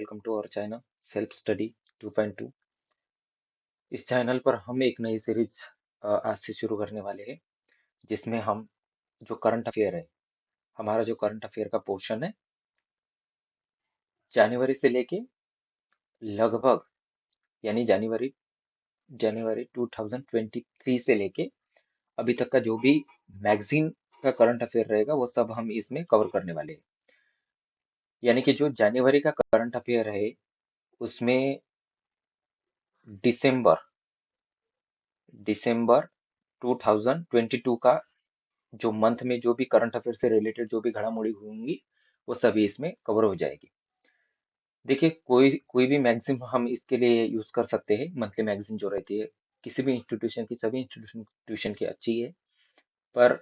Welcome to our channel self study 2.2। इस channel पर हम एक नई सीरीज आज से शुरू करने वाले हैं, जिसमें हम जो करंट अफेयर है, हमारा जो करंट अफेयर का पोर्शन है, जनवरी से लेके लगभग यानी जनवरी जनवरी 2023 से लेके अभी तक का जो भी मैगजीन का करंट अफेयर रहेगा वो सब हम इसमें कवर करने वाले हैं। यानी कि जो जनवरी का करंट अफेयर है उसमें दिसंबर दिसंबर 2022 का जो मंथ में जो भी करंट अफेयर से रिलेटेड जो भी घड़ामुड़ी होंगी वो सभी इसमें कवर हो जाएगी। देखिए, कोई कोई भी मैगजीन हम इसके लिए यूज कर सकते हैं। मंथली मैगजीन जो रहती है किसी भी इंस्टीट्यूशन की, सभी इंस्टीट्यूशन की अच्छी है, पर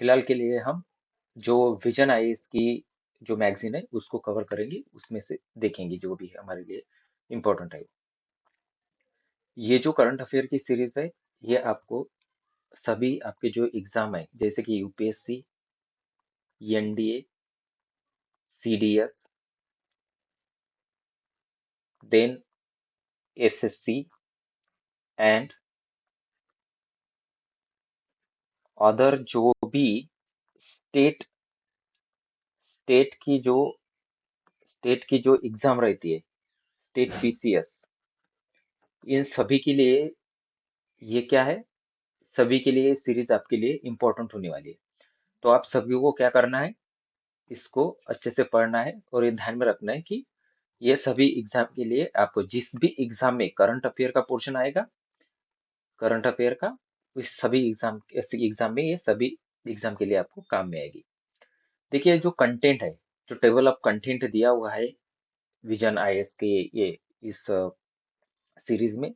फिलहाल के लिए हम जो विजन आईएएस की जो मैगजीन है उसको कवर करेंगे, उसमें से देखेंगे जो भी हमारे लिए इम्पोर्टेंट है। ये जो करंट अफेयर की सीरीज है, ये आपको सभी आपके जो एग्जाम है जैसे कि UPSC, NDA, CDS, then SSC and other जो भी स्टेट स्टेट की जो स्टेट की जो एग्जाम रहती है, स्टेट पीसीएस, इन सभी के लिए ये क्या है, सभी के लिए सीरीज आपके लिए इम्पोर्टेंट होने वाली है। तो आप सभी को क्या करना है, इसको अच्छे से पढ़ना है और ये ध्यान में रखना है कि ये सभी एग्जाम के लिए आपको जिस भी एग्जाम में करंट अफेयर का पोर्शन आएगा, करंट अफेयर का, इस सभी एग्जाम में ये सभी एग्जाम के लिए आपको काम में आएगी। देखिए, जो कंटेंट है, जो टेबल ऑफ कंटेंट दिया हुआ है विजन आईएएस के ये इस सीरीज में,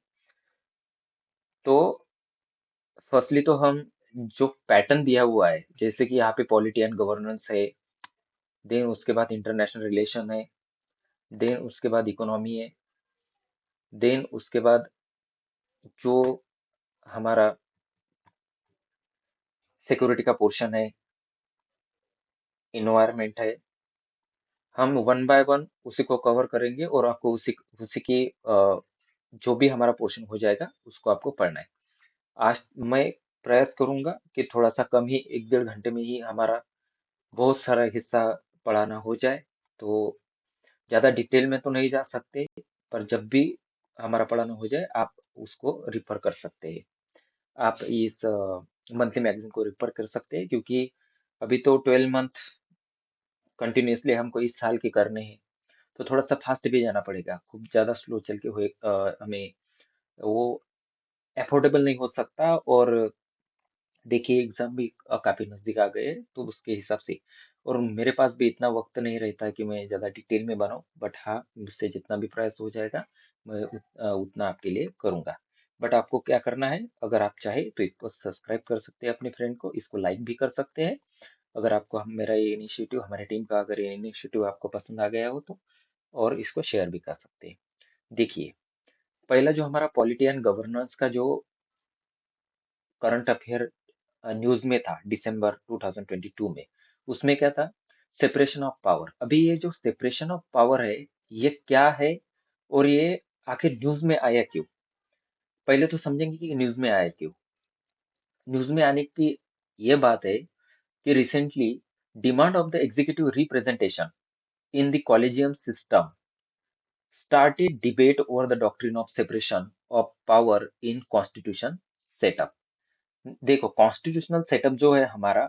तो फर्स्टली तो हम जो पैटर्न दिया हुआ है, जैसे कि यहाँ पे पॉलिटी एंड गवर्नेंस है, देन उसके बाद इंटरनेशनल रिलेशन है, देन उसके बाद इकोनॉमी है, देन उसके बाद जो हमारा सिक्योरिटी का पोर्शन है, इन्वायरमेंट है, हम वन बाय वन उसी को कवर करेंगे और आपको उसी उसी की जो भी हमारा पोर्शन हो जाएगा उसको आपको पढ़ना है। आज मैं प्रयास करूंगा कि थोड़ा सा कम ही, 1-1.5 घंटे में ही हमारा बहुत सारा हिस्सा पढ़ाना हो जाए। तो ज्यादा डिटेल में तो नहीं जा सकते, पर जब भी हमारा पढ़ाना हो जाए आप उसको रिफर कर सकते हैं। आप इस मंथली मैगजीन को रिफर कर सकते हैं, क्योंकि अभी तो 12 मंथ कंटिन्यूसली हमको इस साल के करने हैं, तो थोड़ा सा फास्ट भी जाना पड़ेगा। खूब ज्यादा स्लो चल के हुए हमें वो अफोर्डेबल नहीं हो सकता। और देखिए, एग्जाम भी काफी नजदीक आ गए हैं, तो उसके हिसाब से, और मेरे पास भी इतना वक्त नहीं रहता कि मैं ज्यादा डिटेल में बनाऊं, बट हाँ, मुझसे जितना भी प्रयास हो जाएगा मैं उतना आपके लिए करूंगा। बट आपको क्या करना है, अगर आप चाहे तो इसको सब्सक्राइब कर सकते हैं अपने फ्रेंड को, इसको लाइक भी कर सकते हैं। अगर आपको मेरा ये इनिशिएटिव, हमारे टीम का अगर ये इनिशिएटिव आपको पसंद आ गया हो तो, और इसको शेयर भी कर सकते हैं। देखिए, पहला जो हमारा पॉलिटी एंड गवर्नेंस का जो करंट अफेयर न्यूज में था दिसंबर 2022 में, उसमें क्या था, सेपरेशन ऑफ पावर। अभी ये जो सेपरेशन ऑफ पावर है, ये क्या है और ये आखिर न्यूज में आया क्यों। पहले तो समझेंगे कि न्यूज में आया क्यों। न्यूज में आने की ये बात है कि recently demand of the executive representation in the collegium system started debate over the doctrine of separation of power in constitution setup। देखो, कॉन्स्टिट्यूशनल सेटअप जो है हमारा,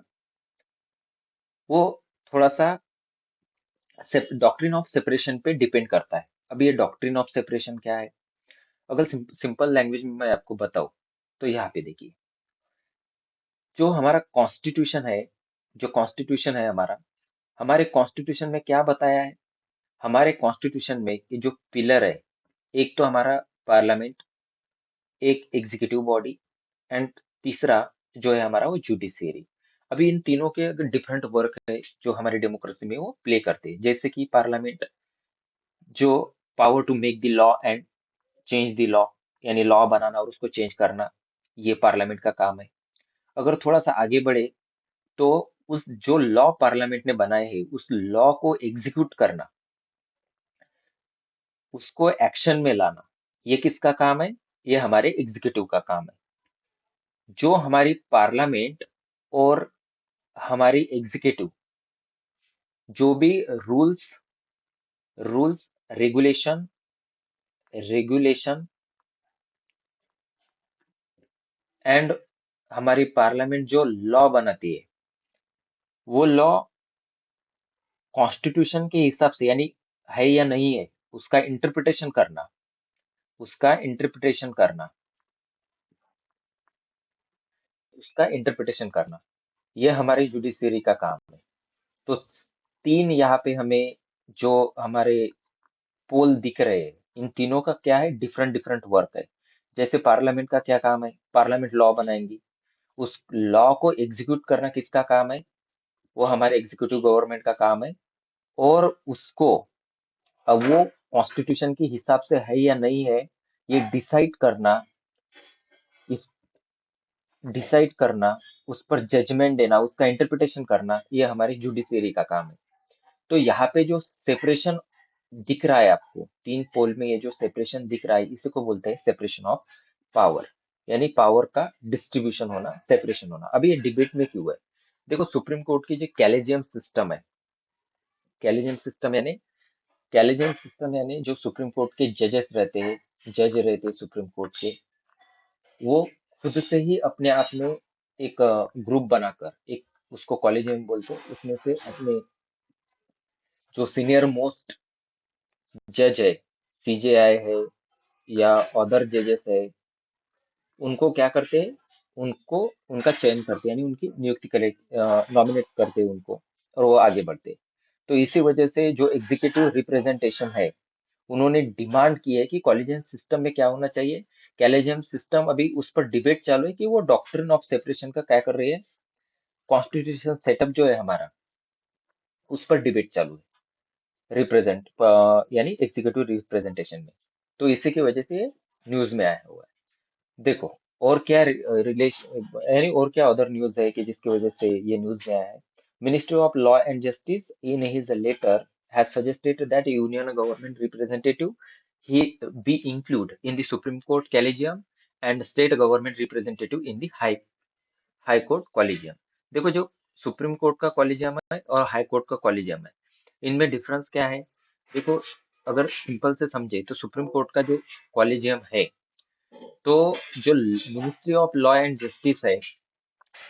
वो थोड़ा सा डॉक्ट्रिन ऑफ सेपरेशन पे डिपेंड करता है। अब ये डॉक्ट्रिन ऑफ सेपरेशन क्या है, अगर सिंपल लैंग्वेज में मैं आपको बताऊं, तो यहाँ पे देखिए, जो हमारा कॉन्स्टिट्यूशन है, जो कॉन्स्टिट्यूशन है हमारा, हमारे कॉन्स्टिट्यूशन में क्या बताया है, हमारे कॉन्स्टिट्यूशन में कि जो पिलर है, एक तो हमारा पार्लियामेंट, एक एग्जीक्यूटिव बॉडी, एंड तीसरा जो है हमारा वो जुडिशियरी। अभी इन तीनों के डिफरेंट वर्क है जो हमारी डेमोक्रेसी में वो प्ले करते हैं। जैसे कि पार्लियामेंट, जो power to make the law and change the law, यानी लॉ बनाना और उसको चेंज करना, ये पार्लियामेंट का काम है। अगर थोड़ा सा आगे बढ़े, तो उस जो लॉ पार्लियामेंट ने बनाए हैं उस लॉ को एग्जीक्यूट करना, उसको एक्शन में लाना, ये किसका काम है? ये हमारे एग्जीक्यूटिव का काम है। जो हमारी पार्लियामेंट और हमारी एग्जीक्यूटिव जो भी rules rules regulation regulation and हमारी पार्लियामेंट जो लॉ बनाती है, वो लॉ कॉन्स्टिट्यूशन के हिसाब से यानी है या नहीं है, उसका इंटरप्रिटेशन करना, उसका इंटरप्रिटेशन करना उसका इंटरप्रिटेशन करना, ये हमारी जुडिशरी का काम है। तो तीन यहाँ पे हमें जो हमारे पोल दिख रहे हैं, इन तीनों का क्या है? डिफरेंट डिफरेंट वर्क है। जैसे पार्लियामेंट का क्या काम है? पार्लियामेंट लॉ बनाएंगी। उस लॉ को एग्जीक्यूट करना किसका काम है? वो हमारे एग्जीक्यूटिव गवर्नमेंट का काम है। और उसको अब वो कॉन्स्टिट्यूशन के हिसाब से है या नहीं है, ये इस डिसाइड करना, उस पर जजमेंट देना, उसका इंटरप्रिटेशन करना, ये हमारी जुडिशरी का काम है। तो यहाँ पे जो सेपरेशन दिख रहा है आपको, तीन पोल में ये जो सेपरेशन दिख रहा है, इसी को बोलते हैं सेपरेशन ऑफ पावर। यानी पावर का डिस्ट्रीब्यूशन होना, सेपरेशन होना। अभी ये डिबेट में क्यों है? देखो, सुप्रीम कोर्ट की जो कैलेजियम सिस्टम है, कैलेजियम सिस्टम यानी कैलेजियम सिस्टम यानी जो सुप्रीम कोर्ट के जज रहते हैं सुप्रीम कोर्ट के, वो खुद से ही अपने आप में एक ग्रुप बनाकर, एक उसको कॉलेजियम बोलते हैं, उसमें से अपने जो सीनियर मोस्ट जज है, सीजेआई है या अदर जजेस है, उनको क्या करते हैं? उनको उनका चयन करते हैं, यानी उनकी नियुक्ति करे, नॉमिनेट करते हैं उनको, और वो आगे बढ़ते हैं। तो इसी वजह से जो एग्जीक्यूटिव रिप्रेजेंटेशन है, उन्होंने डिमांड की है कि कॉलेजियम सिस्टम में क्या होना चाहिए। कॉलेजियम सिस्टम अभी उस पर डिबेट चालू है कि वो डॉक्ट्रिन ऑफ सेपरेशन का क्या कर रही है, कॉन्स्टिट्यूशन सेटअप जो है हमारा, उस पर डिबेट चालू है, यानी एग्जीक्यूटिव रिप्रेजेंटेशन में। तो इसी की वजह से न्यूज में आया हुआ है। देखो, और क्या रिलेशन, यानी और क्या अदर न्यूज है कि जिसकी वजह से ये न्यूज में आया है। Ministry of law and justice in his letter has suggested that union government representative he be included in the Supreme Court Collegium and state government representative in the high court collegium. देखो, जो supreme court का collegium है और high court का collegium है, इनमें difference क्या है? देखो, अगर सिंपल से समझे तो सुप्रीम कोर्ट का जो कॉलेजियम है, तो जो ministry of law and justice है,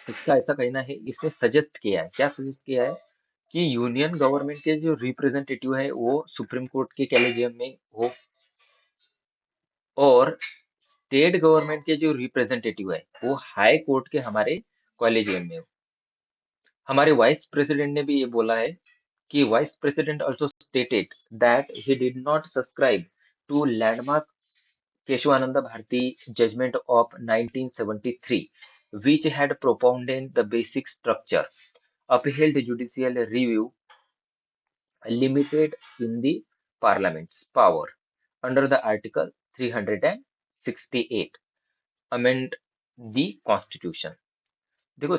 इसका ऐसा कहना है, इसने सजेस्ट किया है, क्या सजेस्ट किया है? कि यूनियन गवर्नमेंट के जो रिप्रेजेंटेटिव है वो सुप्रीम कोर्ट के कॉलेजियम में हो, और स्टेट गवर्नमेंट के जो रिप्रेजेंटेटिव है वो हाई कोर्ट के हमारे कॉलेजियम में हो। हमारे वाइस प्रेसिडेंट ने भी ये बोला है कि vice president also stated that he did not subscribe to landmark Keshavananda Bharati judgment of 1973, which had propounded the basic structure, upheld judicial review, limited in the parliament's power under the Article 368, amend the constitution। देखो,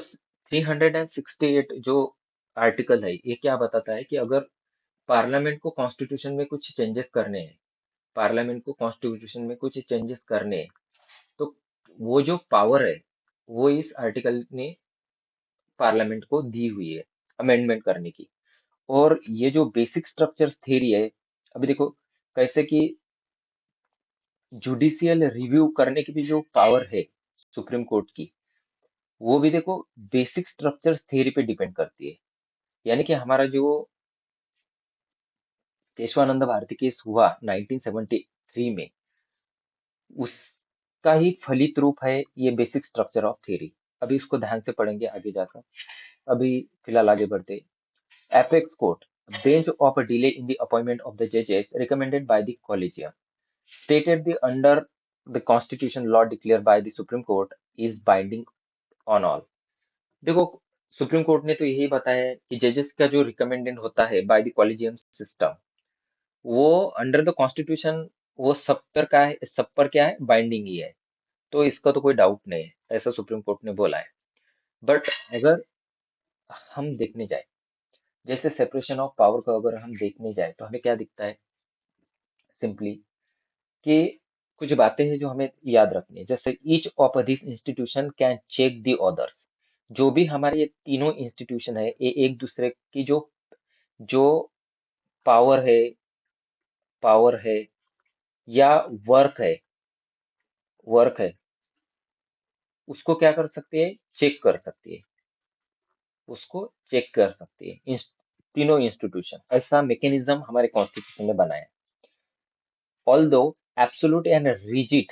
368 जो article है, ये क्या बताता है कि अगर parliament को कॉन्स्टिट्यूशन में कुछ चेंजेस करने हैं, पार्लियामेंट को कॉन्स्टिट्यूशन में कुछ चेंजेस करने हैं, तो वो जो पावर है, वो इस आर्टिकल ने पार्लियामेंट को दी हुई है अमेंडमेंट करने की। और ये जो बेसिक स्ट्रक्चर थ्योरी है, अभी देखो कैसे कि जुडिशियल रिव्यू करने की भी जो पावर है सुप्रीम कोर्ट की, वो भी देखो बेसिक स्ट्रक्चर थ्योरी पे डिपेंड करती है। यानी कि हमारा जो केशवानंद भारती केस हुआ 1973 में, उसका ही फलित रूप है ये बेसिक स्ट्रक्चर ऑफ थ्योरी। अभी इसको ध्यान से पढ़ेंगे आगे जाकर। अभी फिलहाल आगे बढ़ते। Apex court, bench of delay in the appointment of the जजेस recommended by the collegium, stated the under the constitution law declared by the supreme court is binding on all। देखो, सुप्रीम कोर्ट ने तो यही बताया है कि जजेस का जो रिकमेंडेड होता है बाय द कॉलेजियम सिस्टम, वो अंडर द कॉन्स्टिट्यूशन, वो सब पर क्या है, बाइंडिंग ही है। तो इसका तो कोई डाउट नहीं है, ऐसा सुप्रीम कोर्ट ने बोला है। बट अगर हम देखने जाए, जैसे सेपरेशन ऑफ पावर को अगर हम देखने जाए, तो हमें क्या दिखता है? सिंपली कि कुछ बातें हैं जो हमें याद रखनी है, जैसे each of this institution can check the others. जो भी हमारे ये तीनों इंस्टीट्यूशन है, ये एक दूसरे की जो जो पावर है पावर है या वर्क है वर्क है, उसको क्या कर सकती है, चेक कर सकती है। उसको चेक कर सकती है तीनों इंस्टीट्यूशन। ऐसा मैकेनिज्म हमारे कॉन्स्टिट्यूशन में बनाया है। Although absolute and rigid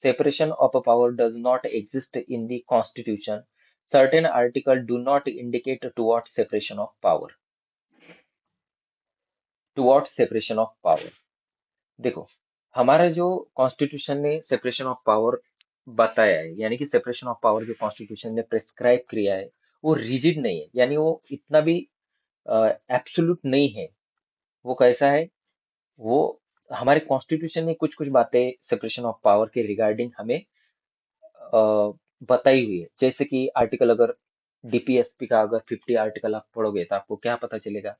separation of power does not exist in the Constitution, certain articles do not indicate towards separation of power. Towards separation of power. देखो, हमारा जो कॉन्स्टिट्यूशन ने सेपरेशन ऑफ पावर बताया है, यानी कि सेपरेशन ऑफ पावर जो constitution ने प्रेस्क्राइब किया है, वो रिजिड नहीं है, यानी वो इतना भी एब्सोल्यूट नहीं है। वो कैसा है, वो हमारे कॉन्स्टिट्यूशन ने कुछ कुछ बातें सेपरेशन ऑफ पावर के रिगार्डिंग हमें अ, बताई हुई है। जैसे कि आर्टिकल, अगर डीपीएसपी का अगर 50 आर्टिकल आप पढ़ोगे तो आपको क्या पता चलेगा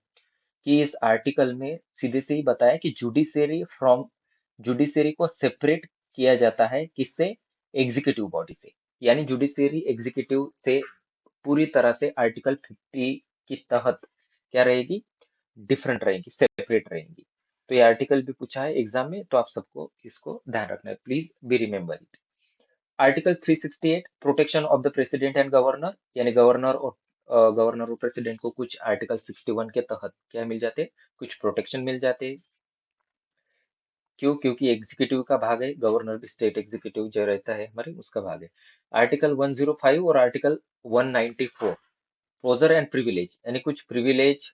कि इस आर्टिकल में सीधे से ही बताया कि जुडिशरी को सेपरेट किया जाता है, किससे, एग्जीक्यूटिव बॉडी से। यानी जुडिशरी एग्जीक्यूटिव से पूरी तरह से आर्टिकल 50 के तहत क्या रहेगी, डिफरेंट रहेगी, सेपरेट रहेंगी। तो ये आर्टिकल भी पूछा है एग्जाम में, तो आप सबको इसको ध्यान रखना है, please be remember it. Article 368 protection of the president and governor, यानी गवर्नर और प्रेसिडेंट को कुछ आर्टिकल 61 के तहत क्या मिल जाते, कुछ प्रोटेक्शन मिल जाते। क्यों, क्योंकि एग्जीक्यूटिव का भाग है, गवर्नर भी स्टेट एग्जीक्यूटिव जो रहता है हमारे उसका भाग है। आर्टिकल 105 और आर्टिकल 194 पोजर एंड प्रिविलेज, यानी कुछ privilege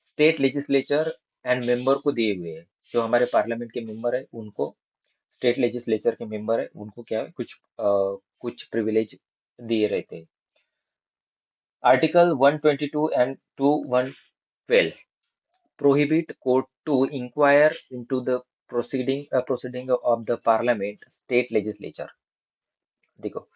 state legislature and member को दिए हुए हैं। जो हमारे पार्लियामेंट के मेंबर है उनको, स्टेट लेजिस्लेचर के मेंबर है उनको क्या है, कुछ प्रिविलेज दिए रहते हैं। Article 122 and 2112 prohibit court to inquire into the proceeding of the parliament state legislature। देखो,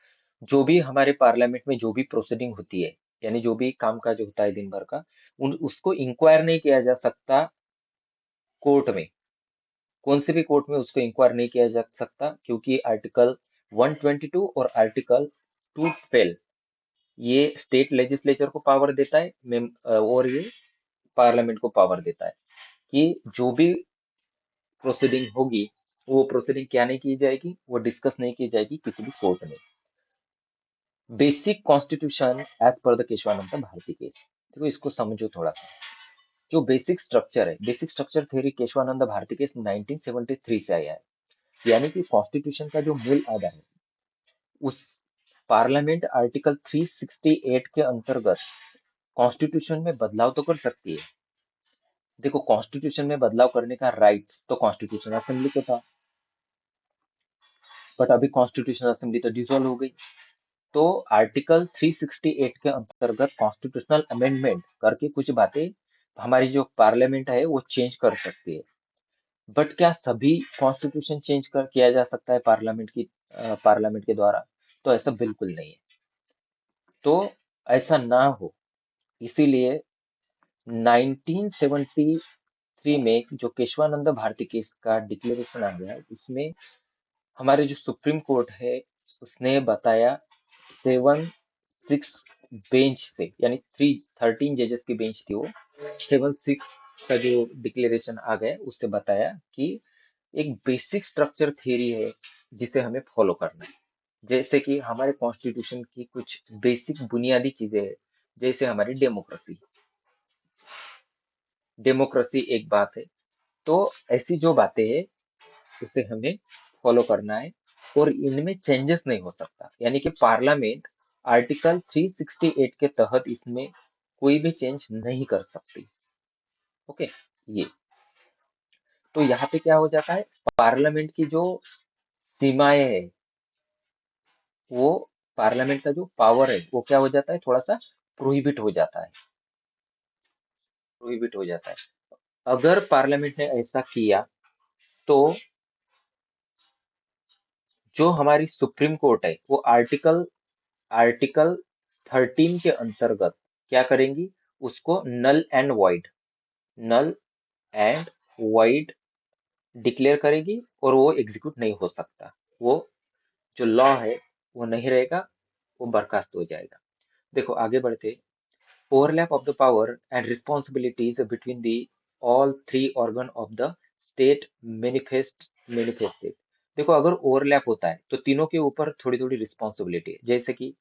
जो भी हमारे पार्लियामेंट में जो भी प्रोसीडिंग होती है, यानी जो भी काम काज होता है दिन भर का, उसको इंक्वायर नहीं किया जा सकता कोर्ट में। कौन से भी कोर्ट में उसको इंक्वायर नहीं किया जा सकता, क्योंकि आर्टिकल 122 और आर्टिकल 212 ये स्टेट लेजिस्लेचर को पावर देता है, और ये पार्लियामेंट को पावर देता है कि जो भी प्रोसीडिंग होगी, वो प्रोसीडिंग क्या नहीं की जाएगी, वो डिस्कस नहीं की जाएगी किसी भी कोर्ट में। Basic constitution as per the Keshavananda Bharati case. देखो, इसको समझो थोड़ा सा। जो बेसिक स्ट्रक्चर है, basic structure theory Keshavananda Bharati case 1973 से आया है। यानी कि कॉन्स्टिट्यूशन का जो मूल आधार है, उस पार्लियामेंट आर्टिकल 368 के अंतर्गत कॉन्स्टिट्यूशन में बदलाव तो कर सकती है। देखो, कॉन्स्टिट्यूशन में बदलाव करने का राइट्स तो कॉन्स्टिट्यूशन असेंबली को था, बट अभी कॉन्स्टिट्यूशन असेंबली तो डिसॉल्व हो गई। तो आर्टिकल 368 के अंतर्गत कॉन्स्टिट्यूशनल अमेंडमेंट करके कुछ बातें हमारी जो पार्लियामेंट है वो चेंज कर सकती है। बट क्या सभी कॉन्स्टिट्यूशन चेंज कर किया जा सकता है पार्लियामेंट के द्वारा? तो ऐसा बिल्कुल नहीं है। तो ऐसा ना हो, इसीलिए 1973 में जो केशवानंद भारती केस का डिक्लेरेशन आ गया, उसमें हमारे जो सुप्रीम कोर्ट है उसने बताया 7-6 बेंच से, यानी 13 जजेस की बेंच थी वो, 7-6 का जो डिक्लेरेशन आ गया उससे बताया कि एक बेसिक स्ट्रक्चर थ्योरी है जिसे हमें फॉलो करना है। जैसे कि हमारे कॉन्स्टिट्यूशन की कुछ बेसिक बुनियादी चीजें हैं, जैसे हमारी डेमोक्रेसी। डेमोक्रेसी एक बात है, तो ऐसी जो बातें हैं उसे हमें फॉलो करना है, और इनमें चेंजेस नहीं हो सकता। यानी कि पार्लियामेंट आर्टिकल 368 के तहत इसमें कोई भी चेंज नहीं कर सकती। ओके, ये तो यहाँ पे क्या हो जाता है, पार्लियामेंट की जो सीमाएं है, वो पार्लियामेंट का जो पावर है वो क्या हो जाता है, थोड़ा सा प्रोहिबिट हो जाता है, प्रोहिबिट हो जाता है। अगर पार्लियामेंट ने ऐसा किया तो जो हमारी सुप्रीम कोर्ट है वो आर्टिकल आर्टिकल 13 के अंतर्गत क्या करेंगी, उसको नल एंड वॉइड डिक्लेयर करेगी और वो एग्जीक्यूट नहीं हो सकता। वो जो लॉ है वो नहीं रहेगा, वो बर्खास्त हो जाएगा। देखो आगे बढ़ते। Overlap of the power and responsibilities between the all three organ of the state manifested. देखो अगर ओवरलैप होता है तो तीनों के ऊपर थोड़ी थोड़ी रिस्पॉन्सिबिलिटी है। जैसे कि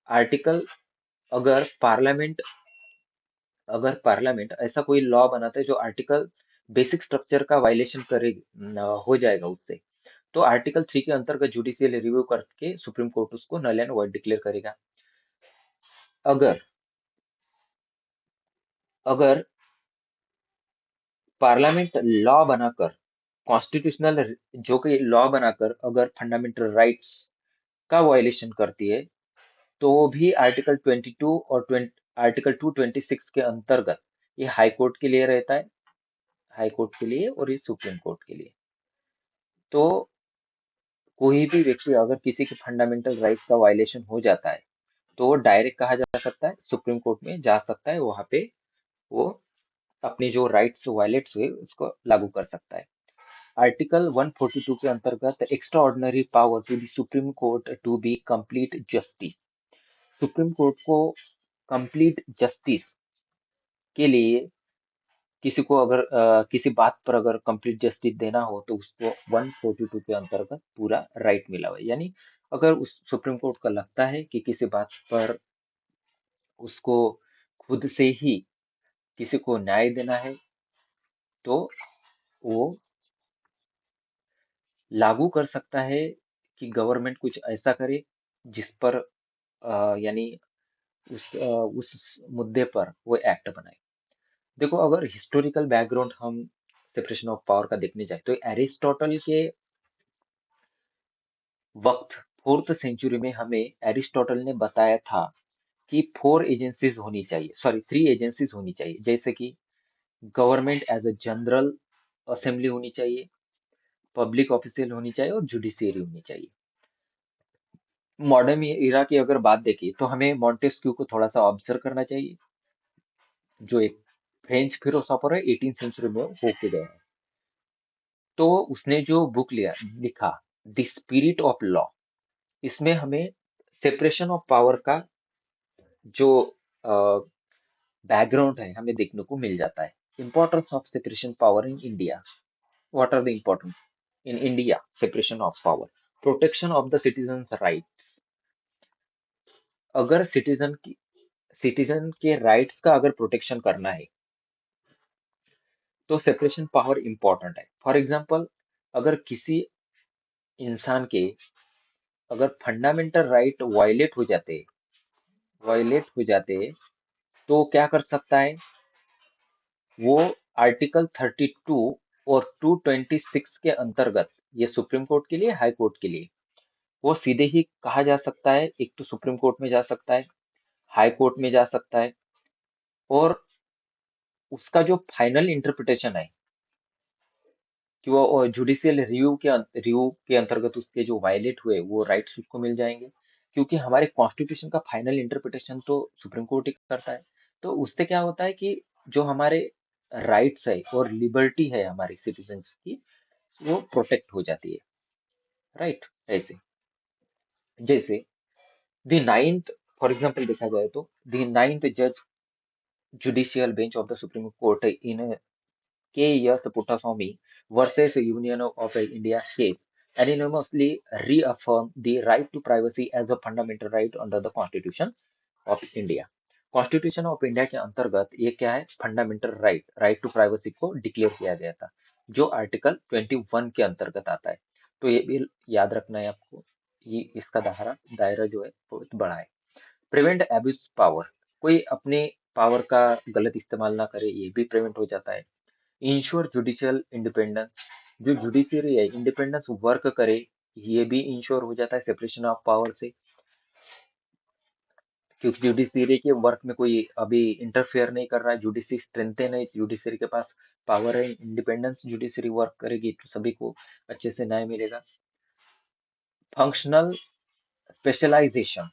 आर्टिकल, अगर पार्लियामेंट अगर पार्लियामेंट ऐसा कोई लॉ बनाता है जो आर्टिकल बेसिक स्ट्रक्चर का वायलेशन करे हो जाएगा उससे, तो आर्टिकल 3 के अंतर्गत जुडिशियल रिव्यू करके सुप्रीम कोर्ट उसको नल एंड वॉइड डिक्लेयर करेगा। अगर अगर पार्लियामेंट लॉ बनाकर कॉन्स्टिट्यूशनल, जो कि लॉ बनाकर अगर फंडामेंटल राइट्स का वायलेशन करती है, तो भी आर्टिकल 22 और 20, आर्टिकल 226 के अंतर्गत ये हाई कोर्ट के लिए रहता है, हाई कोर्ट के लिए और ये सुप्रीम कोर्ट के लिए। तो कोई भी व्यक्ति अगर किसी के फंडामेंटल राइट्स का वायलेशन हो जाता है तो वो डायरेक्ट कहा जा सकता है, सुप्रीम कोर्ट में जा सकता है, वहां पे वो अपनी जो राइट्स वायलेट्स हुए उसको लागू कर सकता है। आर्टिकल 142 के अंतर्गत extraordinary power to the supreme court to be complete justice. Supreme court को कंप्लीट जस्टिस के लिए किसी को अगर किसी बात पर अगर कंप्लीट जस्टिस देना हो तो उसको 142 के अंतर्गत पूरा राइट मिला हुआ है। यानी अगर उस सुप्रीम कोर्ट को लगता है कि किसी बात पर उसको खुद से ही किसी को न्याय देना है, तो वो लागू कर सकता है कि गवर्नमेंट कुछ ऐसा करे जिस पर यानी उस मुद्दे पर वो एक्ट बनाए। देखो अगर हिस्टोरिकल बैकग्राउंड हम सेपरेशन ऑफ पावर का देखने जाए तो एरिस्टोटल के वक्त, 4th सेंचुरी में हमें एरिस्टोटल ने बताया था कि 4 एजेंसीज होनी चाहिए, सॉरी 3 एजेंसीज होनी चाहिए। जैसे कि government as a general assembly होनी चाहिए, पब्लिक ऑफिशियल होनी चाहिए और जुडिशियरी होनी चाहिए। मॉडर्न इरा की अगर बात देखें तो हमें मॉन्टेस्क्यू को थोड़ा सा ऑब्जर्व करना चाहिए, जो एक फ्रेंच फिलोसोफर है, 18th सेंचुरी में होके गए हैं। तो उसने जो बुक लिखा, द स्पिरिट ऑफ लॉ, इसमें हमें सेपरेशन ऑफ पावर का जो बैकग्राउंड है हमें देखने को मिल जाता है। Importance of separation power in India. What are the importance in India separation of power? Protection of the citizens rights. अगर सिटीजन के राइट्स का अगर प्रोटेक्शन करना है तो सेपरेशन पावर इंपॉर्टेंट है। फॉर एग्जांपल, अगर किसी इंसान के अगर फंडामेंटल राइट वायलेट हो जाते तो क्या कर सकता है वो? आर्टिकल 32 और 226 के अंतर्गत, ये सुप्रीम कोर्ट के लिए, हाई कोर्ट के लिए, वो सीधे ही कहा जा सकता है, एक तो सुप्रीम कोर्ट में जा सकता है, हाई कोर्ट में जा सकता है, और उसका जो फाइनल इंटरप्रिटेशन है कि वो जुडिशियल रिव्यू के अंतर्गत उसके जो वायलेट हुए वो राइट्स उसको मिल जाएंगे। क्योंकि हमारे कॉन्स्टिट्यूशन का फाइनल इंटरप्रिटेशन तो सुप्रीम कोर्ट ही करता है। तो उससे क्या होता है कि जो हमारे राइट्स है और लिबर्टी है हमारी सिटीजन्स की, वो प्रोटेक्ट हो जाती है। राइट? ऐसे जैसे द नाइन्थ, फॉर एग्जाम्पल देखा जाए तो द नाइन्थ जज judicial bench of the supreme court in K.S. Puttaswamy versus Union of India case unanimously reaffirmed the right to privacy as a fundamental right under the Constitution of India. Constitution of India के अंतर्गत ये क्या है? Fundamental right to privacy को declare किया गया था, जो आर्टिकल 21 के अंतर्गत आता है। तो ये भी याद रखना है आपको, ये इसका दायरा जो है बहुत बड़ा है। प्रिवेंट एब्यूज पावर, कोई अपने पावर का गलत इस्तेमाल ना करे, ये भी प्रिवेंट हो जाता है। इंश्योर जुडिशियल इंडिपेंडेंस, जो जुडिशियरी है इंडिपेंडेंस वर्क करे, ये भी इंश्योर हो जाता है सेपरेशन ऑफ पावर से। क्योंकि जुडिशियरी के वर्क में कोई अभी इंटरफेयर नहीं कर रहा है, जुडिशरी स्ट्रेंथन है, जुडिशियरी के पास पावर है, इंडिपेंडेंस जुडिशियरी वर्क करेगी तो सभी को अच्छे से न्याय मिलेगा। Functional specialization,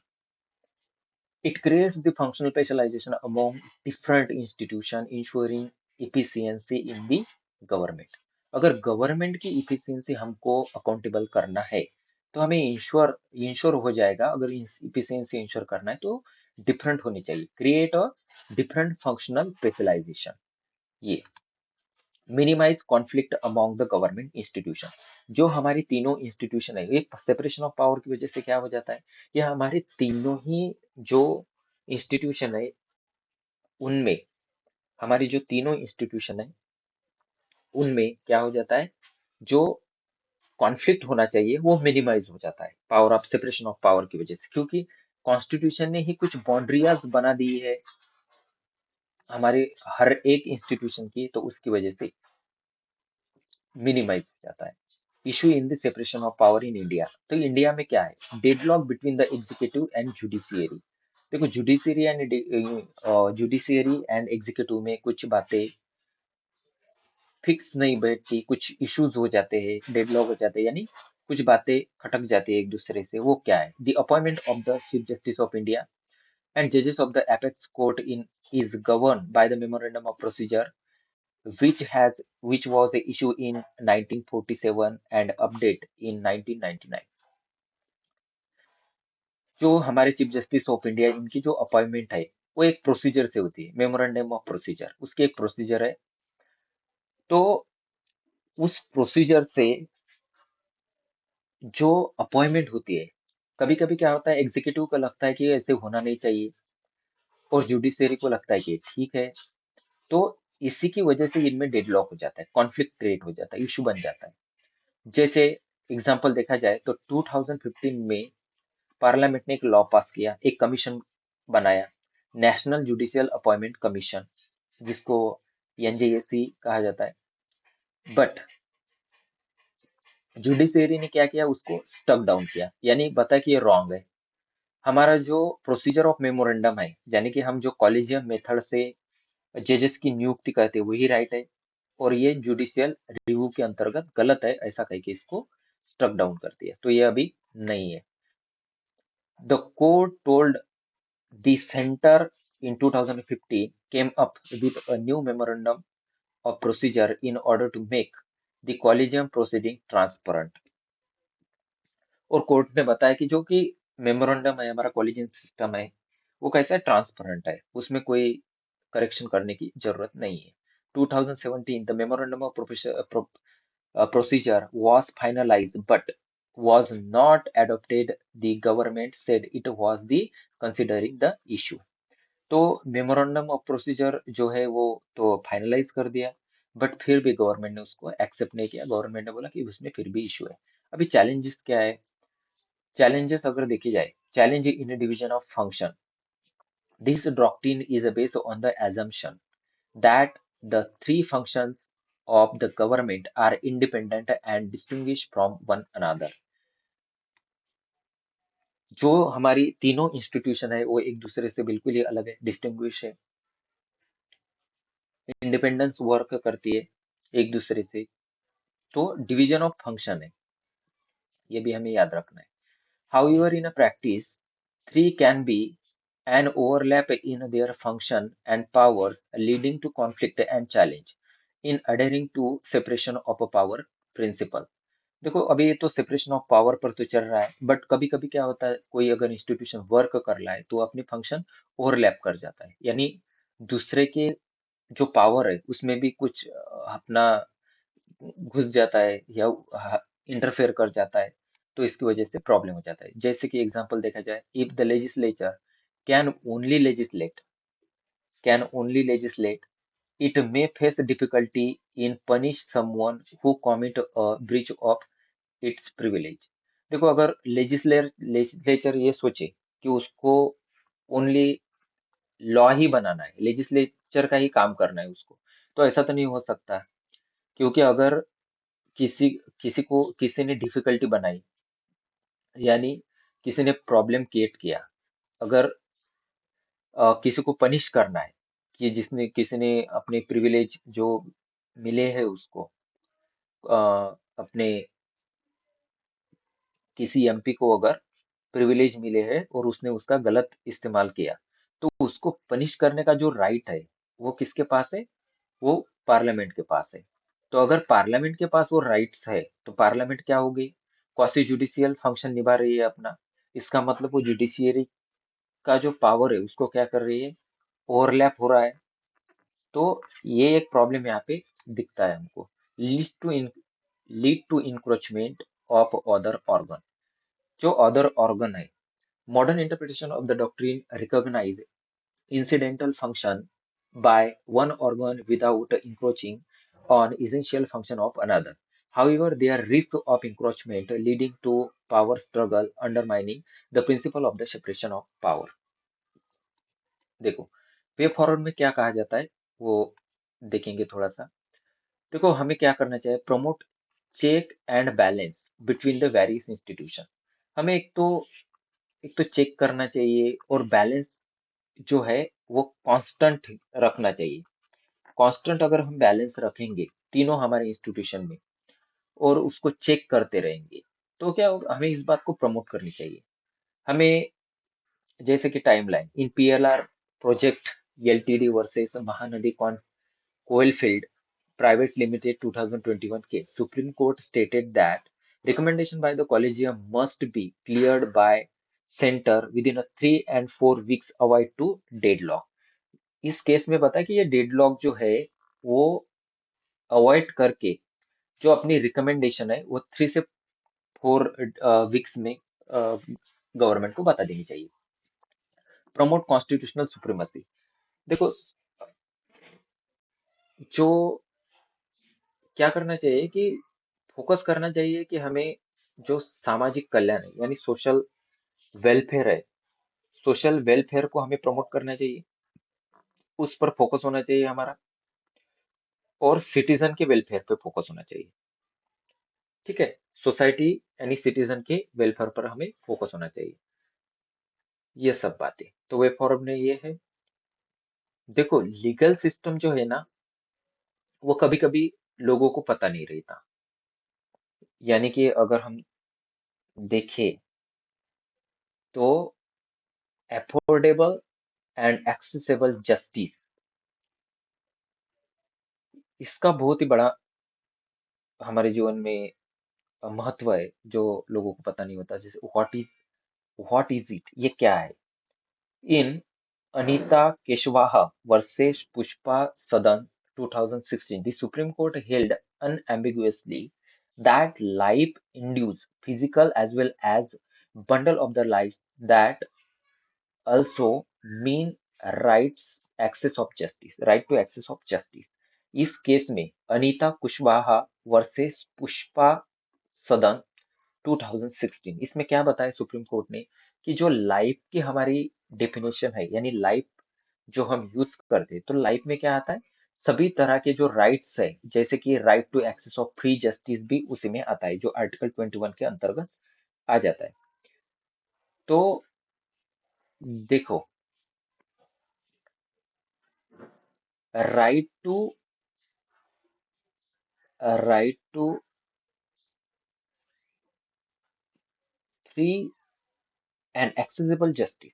it creates the functional specialization among different institutions, ensuring efficiency in the government. अगर गवर्नमेंट की इफिशियंसी हमको अकाउंटेबल करना है तो हमें इंश्योर इंश्योर हो जाएगा। अगर इफिशियंसी इंश्योर करना है तो डिफरेंट होनी चाहिए, create a different functional specialisation. ये minimise conflict among the government institution. जो हमारी तीनों इंस्टीट्यूशन है, ये सेपरेशन ऑफ पावर की वजह से क्या हो जाता है, ये हमारे तीनों ही जो इंस्टीट्यूशन है उनमें, हमारी जो तीनों इंस्टीट्यूशन है उनमें क्या हो जाता है, जो कॉन्फ्लिक्ट होना चाहिए वो मिनिमाइज हो जाता है power of separation of power की वजह से, क्योंकि कॉन्स्टिट्यूशन ने ही कुछ बाउंड्रियाज बना दी है हमारे हर एक इंस्टीट्यूशन की, तो उसकी वजह से मिनिमाइज हो जाता है। Issue in the separation of power in India, तो इंडिया में क्या है, deadlock between the executive and judiciary. देखो जुडिशियरी एंड एग्जीक्यूटिव में कुछ बातें फिक्स नहीं बैठती, कुछ इश्यूज हो जाते हैं, डेडलॉक हो जाते हैं, यानी कुछ बातें खटक जाती है एक दूसरे से। वो क्या है, the appointment of the chief justice of India and जजेस of the apex court in is governed by the memorandum of procedure which was issued in 1947 and update in 1999। जो हमारे चीफ जस्टिस ऑफ इंडिया इनकी जो appointment है वो एक procedure से होती है, मेमोरेंडम ऑफ प्रोसीजर उसकी एक प्रोसीजर है। तो उस प्रोसीजर से जो अपॉइंटमेंट होती है, कभी कभी क्या होता है, एग्जीक्यूटिव को लगता है कि ऐसे होना नहीं चाहिए और जुडिशरी को लगता है कि ठीक है, तो इसी की वजह से इनमें डेडलॉक हो जाता है, कॉन्फ्लिक्ट क्रिएट हो जाता है, इशू बन जाता है। जैसे एग्जांपल देखा जाए तो 2015 में पार्लियामेंट ने एक लॉ पास किया, एक कमीशन बनाया, नेशनल जुडिशियल अपॉइंटमेंट कमीशन, जिसको एनजेएसी कहा जाता है। बट जुडिशरी ने क्या किया, उसको स्टक डाउन किया, यानी बता कि ये रॉन्ग है। हमारा जो प्रोसीजर ऑफ मेमोरेंडम है, यानी कि हम जो कॉलेजियम मेथड से जजेस की नियुक्ति करते हैं वही राइट है, और ये जुडिशियल रिव्यू के अंतर्गत गलत है, ऐसा कह के इसको स्ट्रक डाउन कर दिया, तो ये अभी नहीं है। The court told the centre in 2015 came up with a new memorandum of procedure in order to make the collegium proceeding transparent। और कोर्ट ने बताया कि जो कि मेमोरेंडम है, हमारा कॉलेजियम सिस्टम है, वो कैसा है, ट्रांसपेरेंट है, उसमें कोई करेक्शन करने की जरूरत नहीं है। 2017 the memorandum of procedure was finalized but was not adopted, the government said it was the considering the issue। तो मेमोरेंडम ऑफ प्रोसीजर जो है वो तो फाइनलाइज कर दिया, बट फिर भी गवर्नमेंट ने उसको एक्सेप्ट नहीं किया। गवर्नमेंट ने बोला कि उसमें फिर भी इशू है। अभी चैलेंजेस क्या है, चैलेंजेस अगर देखी जाए, challenge in division of function. This doctrine is based on the assumption that the three functions of the government are independent and distinguished from one another। जो हमारी तीनों इंस्टीट्यूशन है वो एक दूसरे से बिल्कुल ही अलग है, डिस्टिंग्विश है, इंडिपेंडेंस वर्क करती है एक दूसरे से। तो डिवीजन ऑफ फंक्शन है, ये भी हमें याद रखना है। However, in a practice, three can be an overlap in their function and powers, leading to conflict and challenge in adhering to separation of a power principle। देखो अभी ये तो सेपरेशन ऑफ पावर पर तो चल रहा है, बट कभी कभी क्या होता है, कोई अगर इंस्टीट्यूशन वर्क कर रहा है तो अपनी फंक्शन ओवरलैप कर जाता है, यानी दूसरे के जो पावर है उसमें भी कुछ अपना घुस जाता है या इंटरफेयर कर जाता है, तो इसकी वजह से प्रॉब्लम हो जाता है। जैसे कि एग्जांपल देखा जाए, if the legislature can only legislate can only legislate it may face difficulty in punish someone who commit a breach of its privilege। देखो अगर लेजिस्लेचर ये सोचे कि उसको ओनली लॉ ही बनाना है, लेजिस्लेचर का ही काम करना है उसको, तो ऐसा तो नहीं हो सकता। क्योंकि अगर किसी किसी ने डिफिकल्टी बनाई, यानी किसी ने प्रॉब्लम क्रिएट किया, अगर किसी को पनिश करना है कि जिसने किसी ने अपने प्रिविलेज जो मिले हैं उसको, अपने किसी एमपी को अगर प्रिविलेज मिले हैं और उसने उसका गलत इस्तेमाल किया, तो उसको पनिश करने का जो राइट है वो किसके पास है, वो पार्लियामेंट के पास है। तो अगर पार्लियामेंट के पास वो राइट्स है तो पार्लियामेंट क्या हो गई, क्वासी जुडिशियल फंक्शन निभा रही है अपना। इसका मतलब वो जुडिशियरी का जो पावर है उसको क्या कर रही है, ओवरलैप हो रहा है। तो ये एक प्रॉब्लम यहाँ पे दिखता है हमको। Lead to lead to encroachment of other organ. जो अदर ऑर्गन है, modern interpretation of the doctrine recognize incidental function by one organ without encroaching on essential function of another. However, there are risk of encroachment leading to power struggle, undermining the principle of the separation of power. देखो, way forward में क्या कहा जाता है वो देखेंगे थोड़ा सा। देखो, हमें क्या करना चाहिए, promote check and balance between the various institution. हमें एक तो चेक करना चाहिए और बैलेंस जो है वो कांस्टेंट रखना चाहिए। कांस्टेंट अगर हम बैलेंस रखेंगे तीनों हमारे इंस्टीट्यूशन में और उसको चेक करते रहेंगे तो क्या होगा, हमें इस बात को प्रमोट करनी चाहिए। हमें जैसे कि timeline in PLR project LTD versus Mahanadi coalfield private limited 2021 case, Supreme Court stated that recommendation by the collegium must be cleared by center within a 3 and 4 weeks avoid to deadlock। इस case में पता है कि ये deadlock जो है वो avoid करके जो अपनी रिकमेंडेशन है वो 3 से 4 वीक्स में गवर्नमेंट को बता देनी चाहिए। Promote constitutional supremacy. देखो, जो क्या करना चाहिए कि फोकस करना चाहिए कि हमें जो सामाजिक कल्याण है यानी सोशल वेलफेयर है, सोशल वेलफेयर को हमें प्रमोट करना चाहिए, उस पर फोकस होना चाहिए हमारा। और सिटीजन के वेलफेयर पे फोकस होना चाहिए। ठीक है, सोसाइटी यानी सिटीजन के वेलफेयर पर हमें फोकस होना चाहिए। ये सब बातें तो वे फॉरम ने ये है। देखो, लीगल सिस्टम जो है ना वो कभी कभी लोगों को पता नहीं रहता। यानी कि अगर हम देखें तो अफोर्डेबल एंड एक्सेसिबल जस्टिस, इसका बहुत ही बड़ा हमारे जीवन में महत्व है जो लोगों को पता नहीं होता। जैसे व्हाट इज इट, ये क्या है। इन अनीता केशवाहा वर्सेस पुष्पा सदन 2016, the Supreme Court held unambiguously that life induced physical as well as bundle of the life that also mean rights access of justice, right to access of justice। इस case में Anita Kushwaha versus Pushpa सदन 2016, इसमें क्या बताया supreme court ने कि जो life की हमारी डेफिनेशन है यानी लाइफ जो हम यूज करते हैं तो लाइफ में क्या आता है, सभी तरह के जो राइट्स है जैसे कि right to access of free justice भी उसी में आता है जो आर्टिकल 21 के अंतर्गत आ जाता है। तो देखो, right to right to free and accessible justice,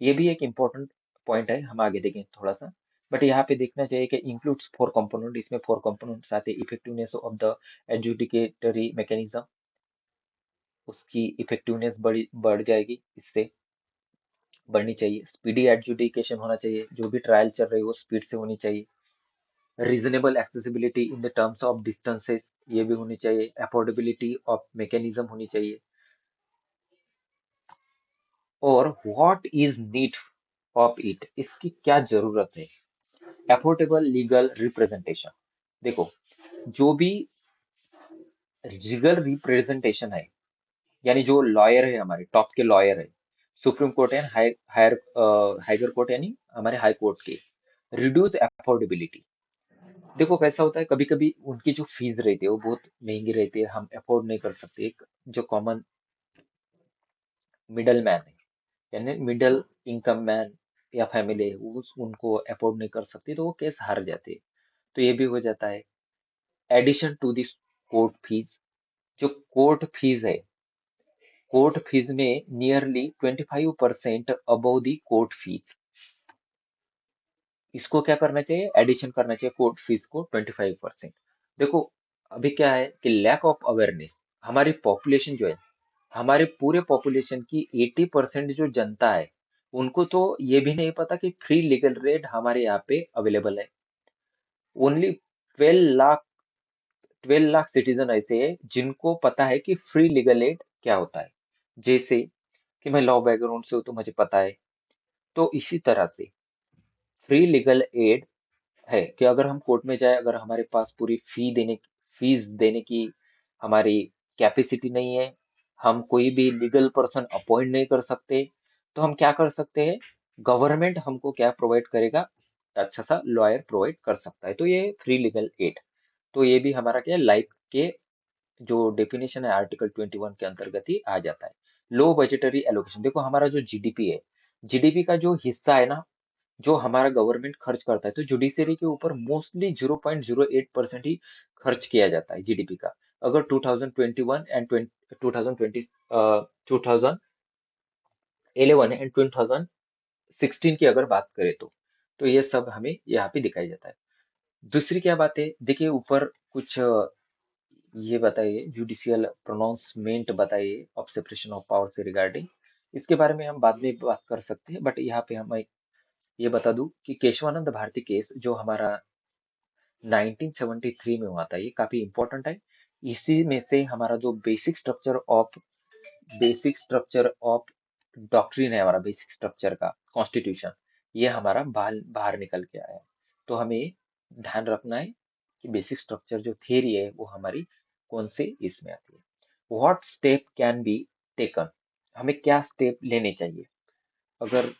ये भी एक इम्पोर्टेंट पॉइंट है, हम आगे देखें थोड़ा सा। बट यहाँ पे देखना चाहिए कि इंक्लूड्स 4 कंपोनेंट, इसमें 4 कंपोनेंट्स आते हैं। Effectiveness of the adjudicatory mechanism, उसकी इफेक्टिवनेस बढ़ जाएगी, इससे बढ़नी चाहिए। स्पीडी एडजुडिकेशन होना चाहिए, जो भी ट्रायल चल रही है वो स्पीड से होनी चाहिए। Reasonable accessibility in the terms of distances, ये भी होनी चाहिए। अफोर्डेबिलिटी ऑफ मैकेनिज्म होनी चाहिए। और what is need of it, इसकी क्या जरूरत है। Affordable legal representation. देखो, जो भी लीगल रिप्रेजेंटेशन है यानी जो लॉयर है, हमारे टॉप के लॉयर है, supreme court and higher court यानी हमारे हाई कोर्ट के, रिड्यूस अफोर्डेबिलिटी। देखो कैसा होता है, कभी कभी उनकी जो फीस रहती है वो बहुत महंगी रहती है, हम अफोर्ड नहीं कर सकते। एक जो कॉमन मिडल मैन है यानी मिडल इनकम मैन या फैमिली है उनको अफोर्ड नहीं कर सकती तो वो केस हार जाते हैं। तो ये भी हो जाता है। Addition to this court fees, जो कोर्ट फीस में nearly 25% above the court fees, इसको क्या करना चाहिए, एडिशन करना चाहिए कोर्ट फीस को 25%। देखो, अभी क्या है कि लैक ऑफ अवेयरनेस, हमारी पॉपुलेशन जो है, हमारे पूरे पॉपुलेशन की 80% जो जनता है, उनको तो ये भी नहीं पता कि फ्री लीगल एड हमारे यहाँ पे अवेलेबल है। ओनली 12 लाख सिटीजन ऐसे हैं जिनको पता है कि फ्री लीगल एड क्या होता है। जैसे कि मैं लॉ बैकग्राउंड से हूँ तो मुझे पता है। तो इसी तरह से फ्री लीगल एड है कि अगर हम कोर्ट में जाए, अगर हमारे पास पूरी फीस देने की हमारी कैपेसिटी नहीं है, हम कोई भी लीगल पर्सन अपॉइंट नहीं कर सकते, तो हम क्या कर सकते हैं? गवर्नमेंट हमको क्या प्रोवाइड करेगा? अच्छा सा लॉयर प्रोवाइड कर सकता है। तो ये फ्री लीगल एड, तो ये भी हमारा क्या, लाइफ के जो डेफिनेशन है आर्टिकल 21 के अंतर्गत ही आ जाता है। लो बजटरी एलोकेशन, देखो हमारा जो जीडीपी है, जीडीपी का जो हिस्सा है ना, जो हमारा गवर्नमेंट खर्च करता है, तो जुडिशरी के ऊपर मोस्टली 0.08% ही खर्च किया जाता है जीडीपी का। अगर 2021 एंड 2020 2011 एंड 2016 की अगर बात करें तो ये सब हमें यहाँ पे दिखाई जाता है। दूसरी क्या बात है, देखिए ऊपर कुछ ये बताइए, जुडिशियल प्रोनाउंसमेंट बताइए ऑफ सेपरेशन ऑफ पावर से रिगार्डिंग। इसके बारे में हम बाद में बात कर सकते हैं, बट यहाँ पे हम ये बता दूं कि केशवानंद भारती केस जो हमारा 1973 में हुआ था, ये काफी इंपॉर्टेंट है। इसी में से हमारा जो बेसिक स्ट्रक्चर ऑफ डॉक्ट्रिन है, हमारा बेसिक स्ट्रक्चर का कॉन्स्टिट्यूशन, ये हमारा बाहर बाहर निकल के आया है। तो हमें ध्यान रखना है कि बेसिक स्ट्रक्चर जो थियरी है वो हमारी कौन से इसमें आती है। What step can be taken, हमें क्या स्टेप लेने चाहिए? अगर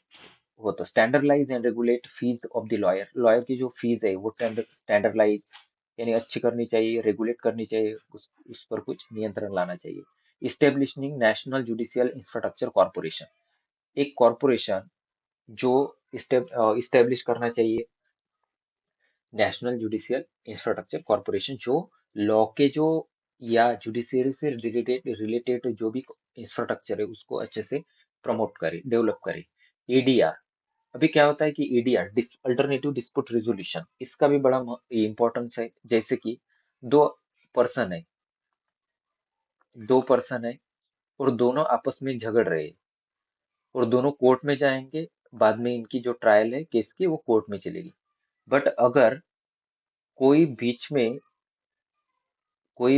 वो तो standardise and regulate fees of the lawyer, lawyer की जो फीस है वो स्टैंडर्डलाइज यानी अच्छी करनी चाहिए, रेगुलेट करनी चाहिए, उस पर कुछ नियंत्रण लाना चाहिए। Establishing national judicial infrastructure corporation, एक कॉर्पोरेशन जो इस्टेब्लिश करना चाहिए, नेशनल जुडिशियल इंफ्रास्ट्रक्चर कॉर्पोरेशन, जो लॉ के जो या जुडिशियरी से रिलेटेड रिलेटेड जो भी इंफ्रास्ट्रक्चर है उसको अच्छे से प्रमोट करे, डेवलप करे। एडीआर, अभी क्या होता है कि एडीआर अल्टरनेटिव डिस्प्यूट रिजोल्यूशन, इसका भी बड़ा इंपॉर्टेंस है। जैसे कि दो पर्सन है, और दोनों आपस में झगड़ रहे हैं, और दोनों कोर्ट में जाएंगे, बाद में इनकी जो ट्रायल है केस की वो कोर्ट में चलेगी। बट अगर कोई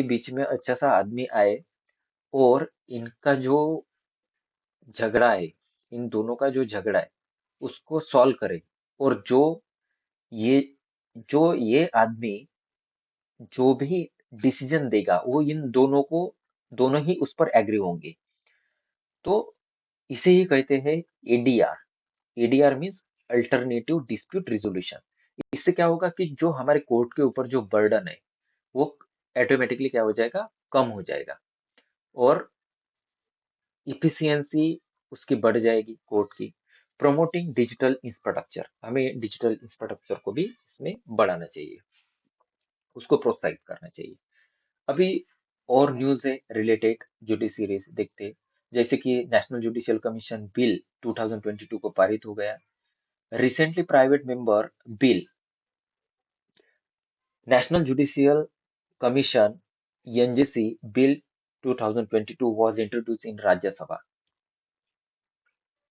बीच में अच्छा सा आदमी आए और इनका जो झगड़ा है, इन दोनों का जो झगड़ा है उसको सॉल्व करे, और ये ये आदमी जो भी डिसीजन देगा वो इन दोनों ही उस पर एग्री होंगे, तो इसे ही कहते हैं ADR. ADR means alternative dispute resolution. इससे क्या होगा कि जो हमारे कोर्ट के ऊपर जो बर्डन है वो ऑटोमेटिकली क्या हो जाएगा, कम हो जाएगा, और इफिशियंसी उसकी बढ़ जाएगी कोर्ट की। प्रमोटिंग डिजिटल इंफ्रास्ट्रक्चर, हमें डिजिटल इंफ्रास्ट्रक्चर को भी इसमें बढ़ाना चाहिए, उसको प्रोत्साहित करना चाहिए। अभी और न्यूज है रिलेटेड जुडिशरी से, देखते हैं। जैसे कि नेशनल जुडिशियल कमीशन बिल 2022 को पारित हो गया। Recently private member bill, national judicial commission NGC bill 2022 was introduced in Rajya Sabha.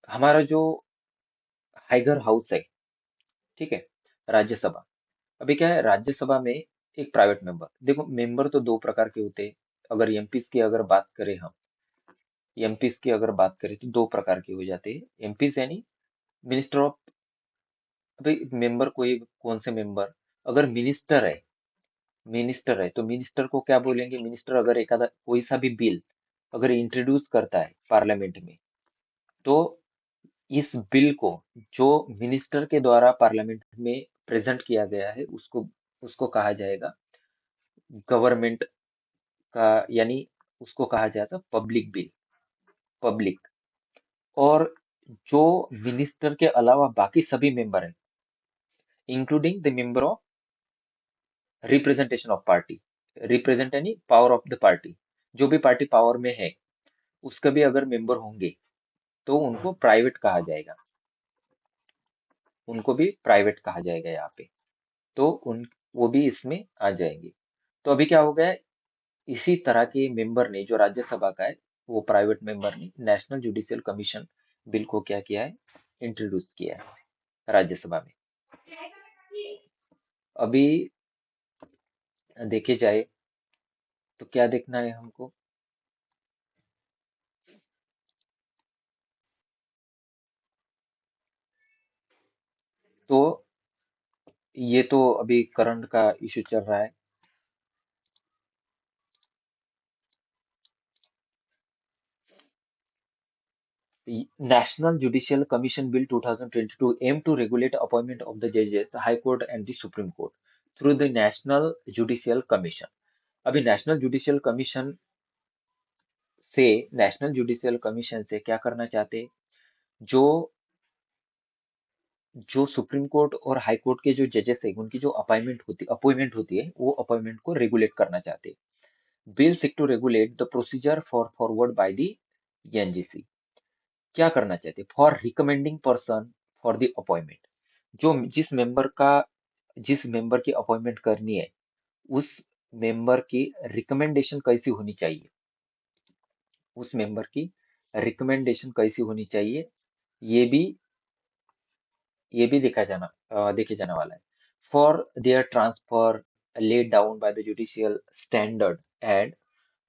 हमारा जो हाइगर हाउस है, ठीक है, राज्यसभा। अभी क्या है, राज्यसभा में एक प्राइवेट मेंबर, देखो मेंबर तो दो प्रकार के होते हैं। अगर एमपीस की अगर बात करें हम, एमपीस की अगर बात करें तो दो प्रकार के हो जाते हैं। एमपीस यानी मिनिस्टर ऑफ, अभी मेंबर कोई कौन से मेंबर, अगर मिनिस्टर है तो मिनिस्टर को क्या बोलेंगे? मिनिस्टर अगर एक आधा कोई सा भी बिल अगर इंट्रोड्यूस करता है पार्लियामेंट में, तो इस बिल को जो मिनिस्टर के द्वारा पार्लियामेंट में प्रेजेंट किया गया है उसको उसको कहा जाएगा गवर्नमेंट का, यानी उसको कहा जाएगा पब्लिक बिल, पब्लिक। और जो मिनिस्टर के अलावा बाकी सभी मेंबर हैं, including the member of representation of party, represent यानी पावर ऑफ द पार्टी, जो भी पार्टी पावर में है उसका भी अगर मेंबर होंगे तो उनको भी प्राइवेट कहा जाएगा यहाँ पे। तो उन वो भी इसमें आ जाएंगे। तो अभी क्या हो गया है, इसी तरह के मेंबर ने, जो राज्यसभा का है, वो प्राइवेट मेंबर ने नेशनल जुडिशियल कमीशन बिल को क्या किया है, इंट्रोड्यूस किया है राज्यसभा में। अभी देखे जाए तो क्या देखना है हमको, तो ये तो अभी करंट का इशू चल रहा है। National Judicial Commission Bill 2022 aim to regulate appointment of the judges, High Court and the Supreme Court through the National Judicial Commission। अभी नेशनल जुडिशियल कमीशन से क्या करना चाहते हैं, जो जो सुप्रीम कोर्ट और हाई कोर्ट के जो जजेस है, उनकी जो अपॉइंटमेंट होती है, वो अपॉइंटमेंट को रेगुलेट करना चाहते हैं। Bill seek to regulate the procedure for forward by the NGC. क्या करना चाहते हैं, for recommending person for the appointment. जो जिस मेंबर की अपॉइंटमेंट करनी है, उस मेंबर की रिकमेंडेशन कैसी होनी चाहिए, उस मेंबर की रिकमेंडेशन कैसी होनी चाहिए, ये भी देखे जाने वाला है। For their transfer laid down by the judicial standard and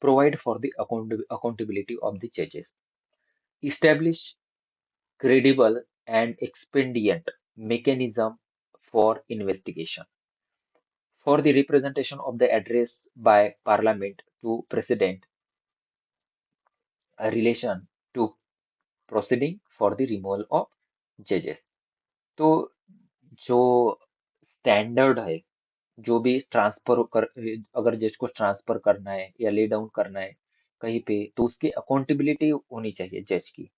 provide for the accountability of the judges, establish credible and expedient mechanism for investigation, for the representation of the address by parliament to president, a relation to proceeding for the removal of judges। तो जो standard है, जो भी अगर जज को transfer करना है या ले डाउन करना है कहीं पे, तो उसकी अकाउंटेबिलिटी होनी चाहिए जज की।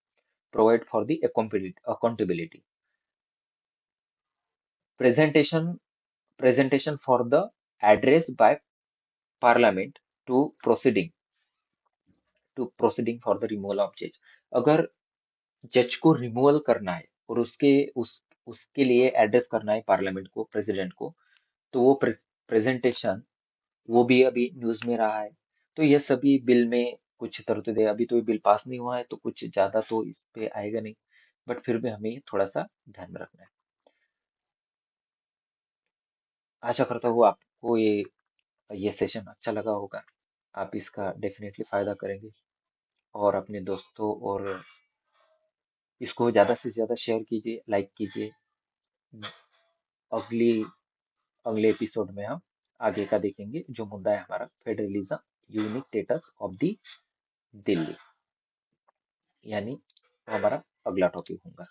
Provide for the accountability, presentation presentation for the address by parliament to proceeding for the removal of जज। अगर जज को रिमूवल करना है और उसके लिए एड्रेस करना है पार्लियामेंट को, प्रेसिडेंट को, तो वो प्रेजेंटेशन, वो भी अभी न्यूज में रहा है। तो ये सभी बिल में कुछ तरतूद है। अभी तो ये बिल पास नहीं हुआ है, तो कुछ ज्यादा तो इस पे आएगा नहीं, बट फिर भी हमें थोड़ा सा ध्यान में रखना है। आशा करता हूँ आपको ये सेशन अच्छा लगा होगा। आप इसका डेफिनेटली फायदा करेंगे और अपने दोस्तों और इसको ज्यादा से ज्यादा शेयर कीजिए, लाइक कीजिए। अगली अगले एपिसोड में हम आगे का देखेंगे, जो मुद्दा है हमारा federalism, unique status of the Delhi, यानी वो हमारा अगला टॉपिक होगा।